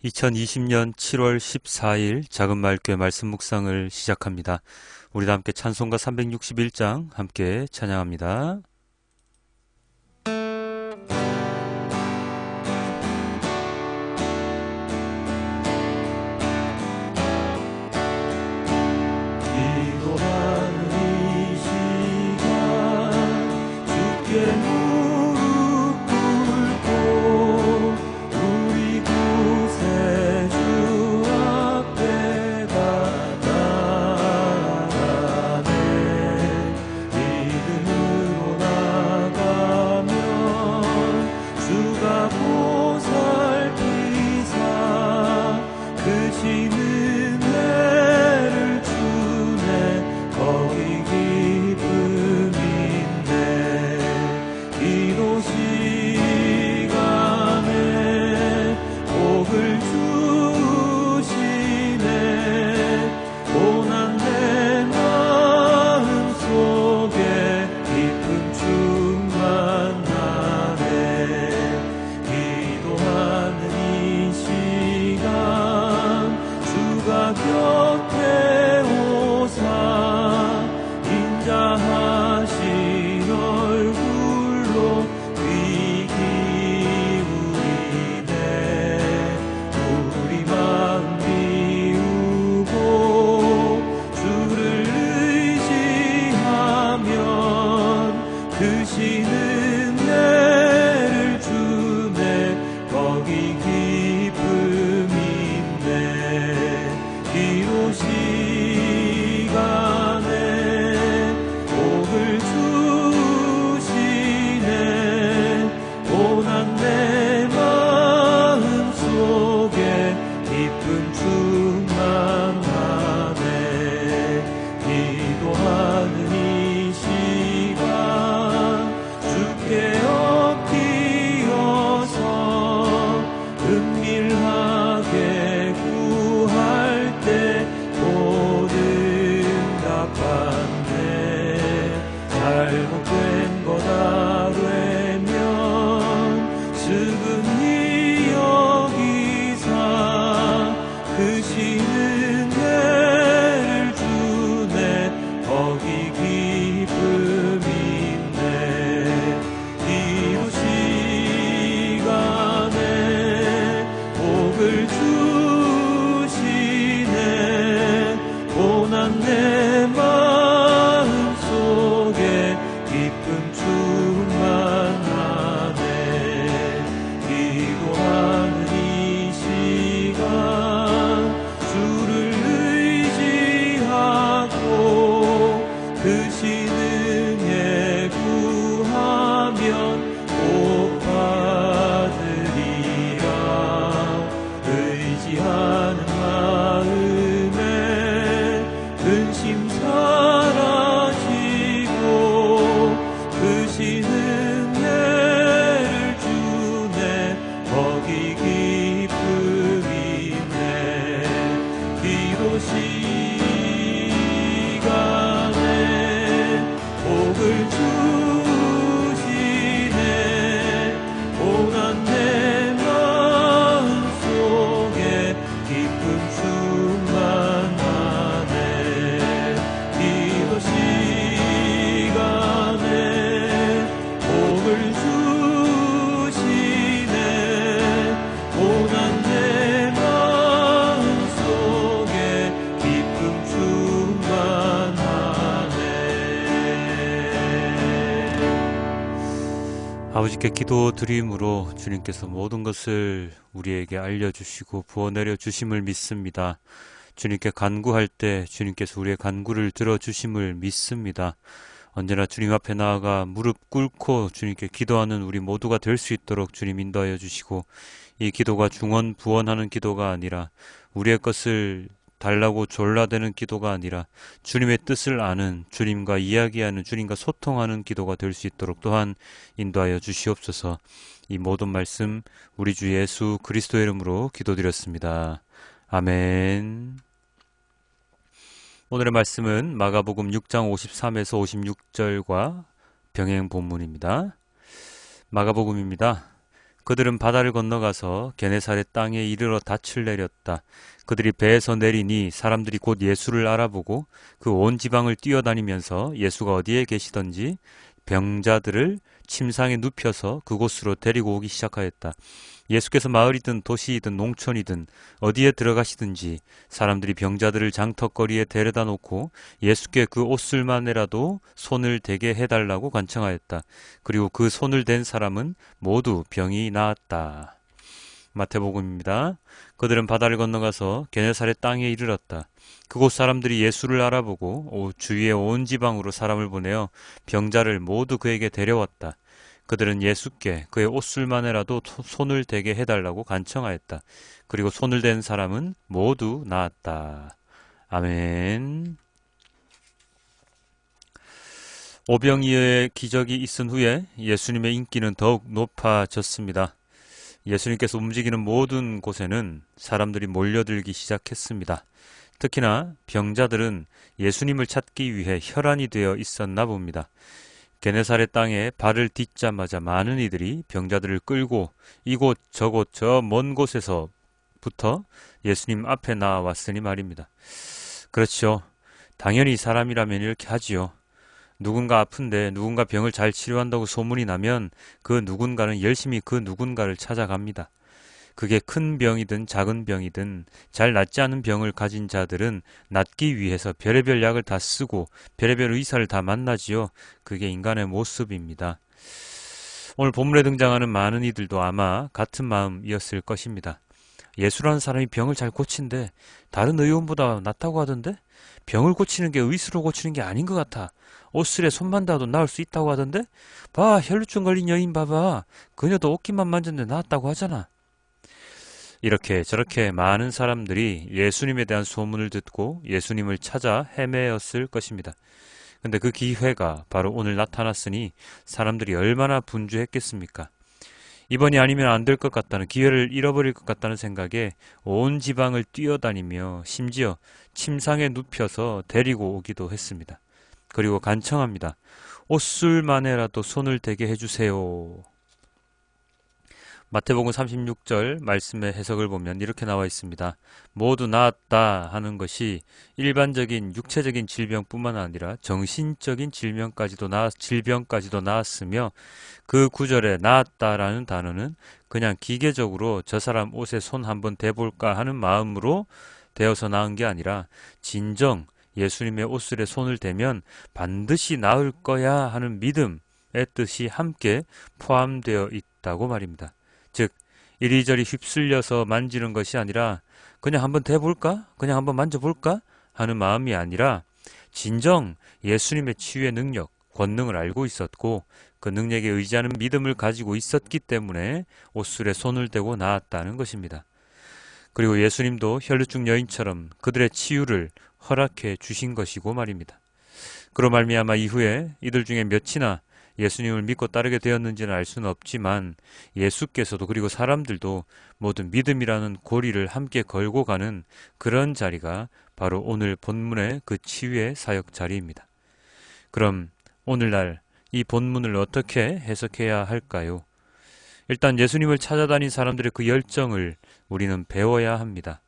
2020년 7월 14일 작은마을교회 말씀 묵상을 시작합니다. 우리 다 함께 찬송가 361장 함께 찬양합니다. 기도하는 이 시간 주께 무릎 꿇고 우리 구세주 앞에 나아가네. 믿음으로 나가면 주가 보살피사 크신 은혜를 주네. 거기 기쁨인데 기도 시간에 복을 주시네. 고난 내 마음 속에 기쁨 충만하네. 기도하는 이 시간 주가 곁에 오사 인자하신 얼굴로 귀 기울이네. 우리 마음 비우고 주를 의지하면 크신 은혜를 주네. 거기 기쁨인데 기도 시간에 복을 주시네. 고난 내 마음 속에 기쁨 충만하네. 기도하는 이 시간 주께 엎드려서 은밀하게 구할 때 곧 응답한대. 잘못된 거다 되면 스근히 여기사 크신 은혜를 주네. 거기 기쁨인데 기도 시간에 복을 주시네. 고난 내 마음 속에 기쁨 충만하네. 기도하는 이 시간 주를 의지하고 크신 은혜 구하면 복 받으리라. 의지하는 마음에 근심 사라지고 크신 은혜를 주네. 거기 기쁨이네. 기도 시간에 복을 주시네. 고난 내 마음 속에 기쁨 충만하네. 기도 시간에 복을 주시네. 고난 내 마음 속에 기쁨 충만하네. 아버지께 기도 드림으로 주님께서 모든 것을 우리에게 알려주시고 부어내려 주심을 믿습니다. 주님께 간구할 때 주님께서 우리의 간구를 들어주심을 믿습니다. 언제나 주님 앞에 나아가 무릎 꿇고 주님께 기도하는 우리 모두가 될 수 있도록 주님 인도하여 주시고, 이 기도가 중언부언하는 기도가 아니라 우리의 것을 달라고 졸라대는 기도가 아니라 주님의 뜻을 아는, 주님과 이야기하는, 주님과 소통하는 기도가 될 수 있도록 또한 인도하여 주시옵소서. 이 모든 말씀 우리 주 예수 그리스도의 이름으로 기도드렸습니다. 아멘. 오늘의 말씀은 마가복음 6장 53에서 56절과 병행 본문입니다. 마가복음입니다. 그들은 바다를 건너가서 게네사렛 땅에 이르러 닻을 내렸다. 그들이 배에서 내리니 사람들이 곧 예수를 알아보고 그 온 지방을 뛰어다니면서 예수가 어디에 계시던지 병자들을 침상에 눕혀서 그곳으로 데리고 오기 시작하였다. 예수께서 마을이든 도시이든 농촌이든 어디에 들어가시든지 사람들이 병자들을 장터거리에 데려다 놓고 예수께 그 옷술만이라도 손을 대게 해달라고 간청하였다. 그리고 그 손을 댄 사람은 모두 병이 나았다. 마태복음입니다. 그들은 바다를 건너가서 게네사렛 땅에 이르렀다. 그곳 사람들이 예수를 알아보고 주위의 온 지방으로 사람을 보내어 병자를 모두 그에게 데려왔다. 그들은 예수께 그의 옷술만이라도 손을 대게 해달라고 간청하였다. 그리고 손을 댄 사람은 모두 나았다. 아멘. 오병이어의 기적이 있은 후에 예수님의 인기는 더욱 높아졌습니다. 예수님께서 움직이는 모든 곳에는 사람들이 몰려들기 시작했습니다. 특히나 병자들은 예수님을 찾기 위해 혈안이 되어 있었나 봅니다. 게네사렛 땅에 발을 딛자마자 많은 이들이 병자들을 끌고 이곳 저곳 저 먼 곳에서부터 예수님 앞에 나왔으니 말입니다. 그렇죠. 당연히 사람이라면 이렇게 하지요. 누군가 아픈데 누군가 병을 잘 치료한다고 소문이 나면 그 누군가는 열심히 그 누군가를 찾아갑니다. 그게 큰 병이든 작은 병이든 잘 낫지 않은 병을 가진 자들은 낫기 위해서 별의별 약을 다 쓰고 별의별 의사를 다 만나지요. 그게 인간의 모습입니다. 오늘 본문에 등장하는 많은 이들도 아마 같은 마음이었을 것입니다. 예수라는 사람이 병을 잘 고친대. 다른 의원보다 낫다고 하던데? 병을 고치는 게 의수로 고치는 게 아닌 것 같아. 옷슬에 손만 닿아도 나을 수 있다고 하던데? 봐, 혈루증 걸린 여인 봐봐. 그녀도 옷깃만 만졌는데 나았다고 하잖아. 이렇게 저렇게 많은 사람들이 예수님에 대한 소문을 듣고 예수님을 찾아 헤매었을 것입니다. 근데 그 기회가 바로 오늘 나타났으니 사람들이 얼마나 분주했겠습니까? 이번이 아니면 안 될 것 같다는, 기회를 잃어버릴 것 같다는 생각에 온 지방을 뛰어다니며 심지어 침상에 눕혀서 데리고 오기도 했습니다. 그리고 간청합니다. 옷술만에라도 손을 대게 해주세요. 마태복음 36절 말씀의 해석을 보면 이렇게 나와 있습니다. 모두 나았다 하는 것이 일반적인 육체적인 질병뿐만 아니라 정신적인 질병까지도 나았으며, 그 구절에 나았다라는 단어는 그냥 기계적으로 저 사람 옷에 손 한번 대볼까 하는 마음으로 되어서 나은 게 아니라 진정 예수님의 옷술에 손을 대면 반드시 나을 거야 하는 믿음의 뜻이 함께 포함되어 있다고 말입니다. 즉 이리저리 휩쓸려서 만지는 것이 아니라 그냥 한번 대볼까? 그냥 한번 만져볼까? 하는 마음이 아니라 진정 예수님의 치유의 능력, 권능을 알고 있었고 그 능력에 의지하는 믿음을 가지고 있었기 때문에 옷술에 손을 대고 나았다는 것입니다. 그리고 예수님도 혈루증 여인처럼 그들의 치유를 허락해 주신 것이고 말입니다. 그로 말미암아 이후에 이들 중에 몇이나 예수님을 믿고 따르게 되었는지는 알 수는 없지만 예수께서도 그리고 사람들도 모든 믿음이라는 고리를 함께 걸고 가는 그런 자리가 바로 오늘 본문의 그 치유의 사역 자리입니다. 그럼 오늘날 이 본문을 어떻게 해석해야 할까요? 일단 예수님을 찾아다닌 사람들의 그 열정을 우리는 배워야 합니다.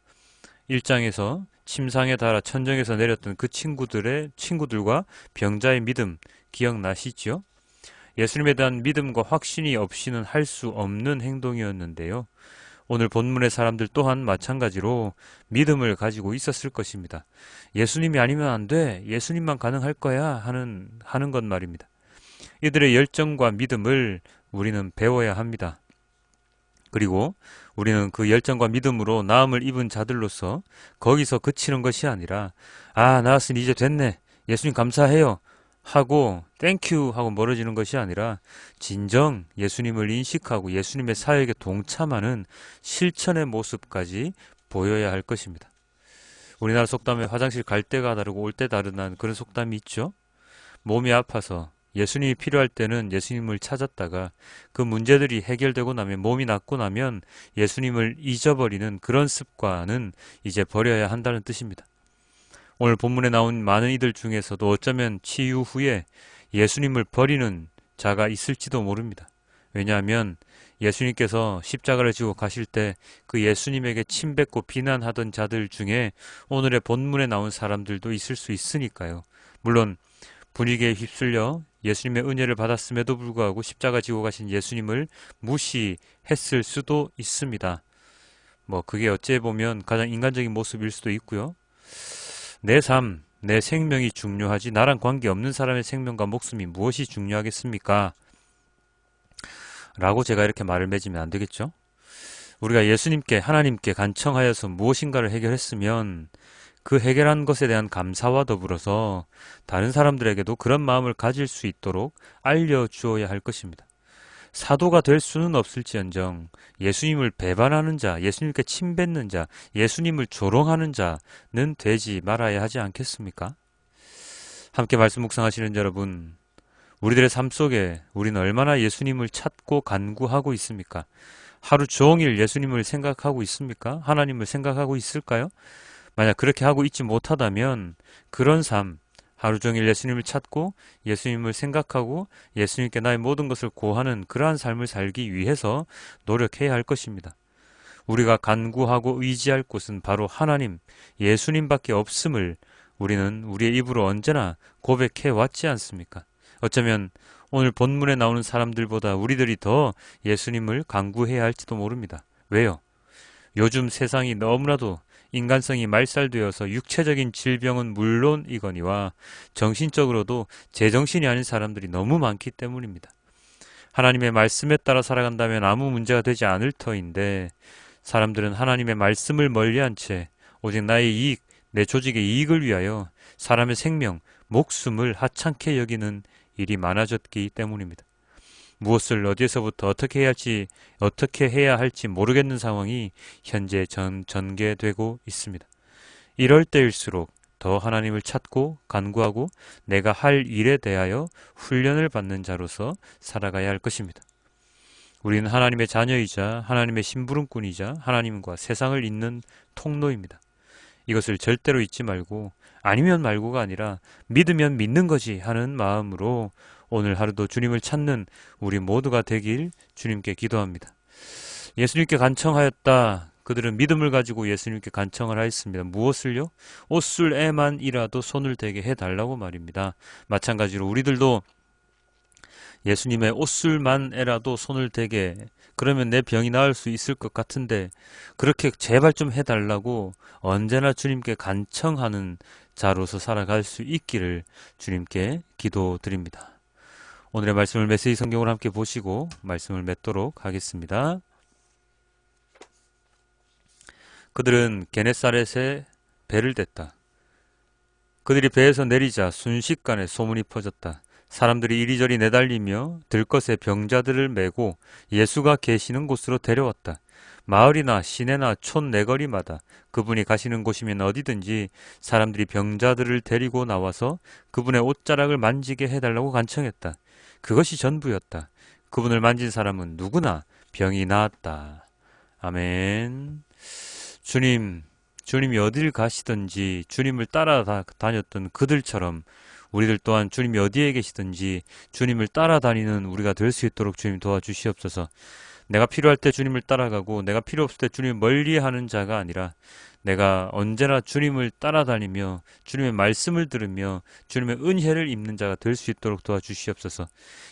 1장에서 침상에 달아 천정에서 내렸던 그 친구들과 병자의 믿음 기억나시죠? 예수님에 대한 믿음과 확신이 없이는 할 수 없는 행동이었는데요. 오늘 본문의 사람들 또한 마찬가지로 믿음을 가지고 있었을 것입니다. 예수님이 아니면 안 돼. 예수님만 가능할 거야 하는 것 말입니다. 이들의 열정과 믿음을 우리는 배워야 합니다. 그리고 우리는 그 열정과 믿음으로 나음을 입은 자들로서 거기서 그치는 것이 아니라 나았으니 이제 됐네. 예수님 감사해요. 하고 땡큐 하고 멀어지는 것이 아니라 진정 예수님을 인식하고 예수님의 사역에 동참하는 실천의 모습까지 보여야 할 것입니다. 우리나라 속담에 화장실 갈 때가 다르고 올 때 다르다는 그런 속담이 있죠. 몸이 아파서 예수님이 필요할 때는 예수님을 찾았다가 그 문제들이 해결되고 나면, 몸이 낫고 나면 예수님을 잊어버리는 그런 습관은 이제 버려야 한다는 뜻입니다. 오늘 본문에 나온 많은 이들 중에서도 어쩌면 치유 후에 예수님을 버리는 자가 있을지도 모릅니다. 왜냐하면 예수님께서 십자가를 지고 가실 때 그 예수님에게 침뱉고 비난하던 자들 중에 오늘의 본문에 나온 사람들도 있을 수 있으니까요. 물론 분위기에 휩쓸려 예수님의 은혜를 받았음에도 불구하고 십자가 지고 가신 예수님을 무시했을 수도 있습니다. 그게 어찌 보면 가장 인간적인 모습일 수도 있고요. 내 삶, 내 생명이 중요하지 나랑 관계없는 사람의 생명과 목숨이 무엇이 중요하겠습니까? 라고 제가 이렇게 말을 맺으면 안 되겠죠? 우리가 예수님께 하나님께 간청하여서 무엇인가를 해결했으면 그 해결한 것에 대한 감사와 더불어서 다른 사람들에게도 그런 마음을 가질 수 있도록 알려주어야 할 것입니다. 사도가 될 수는 없을지언정 예수님을 배반하는 자, 예수님께 침뱉는 자, 예수님을 조롱하는 자는 되지 말아야 하지 않겠습니까? 함께 말씀 묵상하시는 여러분, 우리들의 삶 속에 우리는 얼마나 예수님을 찾고 간구하고 있습니까? 하루 종일 예수님을 생각하고 있습니까? 하나님을 생각하고 있을까요? 만약 그렇게 하고 있지 못하다면 그런 삶, 하루 종일 예수님을 찾고 예수님을 생각하고 예수님께 나의 모든 것을 고하는 그러한 삶을 살기 위해서 노력해야 할 것입니다. 우리가 간구하고 의지할 곳은 바로 하나님, 예수님밖에 없음을 우리는 우리의 입으로 언제나 고백해 왔지 않습니까? 어쩌면 오늘 본문에 나오는 사람들보다 우리들이 더 예수님을 간구해야 할지도 모릅니다. 왜요? 요즘 세상이 너무나도 인간성이 말살되어서 육체적인 질병은 물론이거니와 정신적으로도 제정신이 아닌 사람들이 너무 많기 때문입니다. 하나님의 말씀에 따라 살아간다면 아무 문제가 되지 않을 터인데 사람들은 하나님의 말씀을 멀리한 채 오직 나의 이익, 내 조직의 이익을 위하여 사람의 생명, 목숨을 하찮게 여기는 일이 많아졌기 때문입니다. 무엇을 어디에서부터 어떻게 해야 할지 모르겠는 상황이 현재 전개되고 있습니다. 이럴 때일수록 더 하나님을 찾고 간구하고 내가 할 일에 대하여 훈련을 받는 자로서 살아가야 할 것입니다. 우리는 하나님의 자녀이자 하나님의 심부름꾼이자 하나님과 세상을 잇는 통로입니다. 이것을 절대로 잊지 말고 아니면 말고가 아니라 믿으면 믿는 거지 하는 마음으로 오늘 하루도 주님을 찾는 우리 모두가 되길 주님께 기도합니다. 예수님께 간청하였다. 그들은 믿음을 가지고 예수님께 간청을 하였습니다. 무엇을요? 옷술에만이라도 손을 대게 해달라고 말입니다. 마찬가지로 우리들도 예수님의 옷술만에라도 손을 대게, 그러면 내 병이 나을 수 있을 것 같은데 그렇게 제발 좀 해달라고 언제나 주님께 간청하는 자로서 살아갈 수 있기를 주님께 기도드립니다. 오늘의 말씀을 메시지 성경으로 함께 보시고 말씀을 맺도록 하겠습니다. 그들은 게네사렛에 배를 댔다. 그들이 배에서 내리자 순식간에 소문이 퍼졌다. 사람들이 이리저리 내달리며 들것에 병자들을 메고 예수가 계시는 곳으로 데려왔다. 마을이나 시내나 촌 내거리마다 그분이 가시는 곳이면 어디든지 사람들이 병자들을 데리고 나와서 그분의 옷자락을 만지게 해달라고 간청했다. 그것이 전부였다. 그분을 만진 사람은 누구나 병이 나았다. 아멘. 주님이 어딜 가시든지 주님을 따라다녔던 그들처럼 우리들 또한 주님이 어디에 계시든지 주님을 따라다니는 우리가 될 수 있도록 주님 도와주시옵소서. 내가 필요할 때 주님을 따라가고 내가 필요 없을 때 주님을 멀리하는 자가 아니라 내가 언제나 주님을 따라다니며 주님의 말씀을 들으며 주님의 은혜를 입는 자가 될 수 있도록 도와주시옵소서.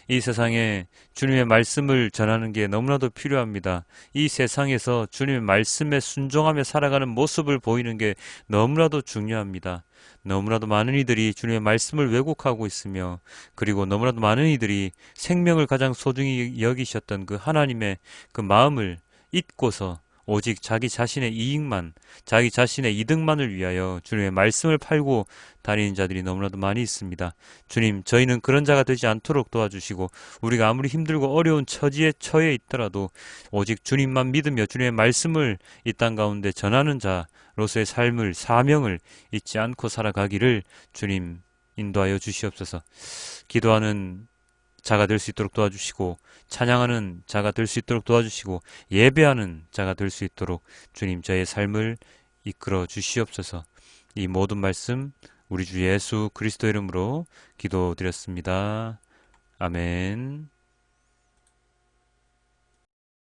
이 세상에 주님의 말씀을 전하는 게 너무나도 필요합니다. 이 세상에서 주님의 말씀에 순종하며 살아가는 모습을 보이는 게 너무나도 중요합니다. 너무나도 많은 이들이 주님의 말씀을 왜곡하고 있으며 그리고 너무나도 많은 이들이 생명을 가장 소중히 여기셨던 그 하나님의 그 마음을 잊고서 오직 자기 자신의 이익만, 자기 자신의 이득만을 위하여 주님의 말씀을 팔고 다니는 자들이 너무나도 많이 있습니다. 주님, 저희는 그런 자가 되지 않도록 도와주시고 우리가 아무리 힘들고 어려운 처지에 처해 있더라도 오직 주님만 믿으며 주님의 말씀을 이 땅 가운데 전하는 자로서의 삶을, 사명을 잊지 않고 살아가기를 주님 인도하여 주시옵소서. 기도하는 자가 될 수 있도록 도와주시고 찬양하는 자가 될 수 있도록 도와주시고 예배하는 자가 될 수 있도록 주님 저의 삶을 이끌어 주시옵소서. 이 모든 말씀 우리 주 예수 그리스도 이름으로 기도드렸습니다. 아멘.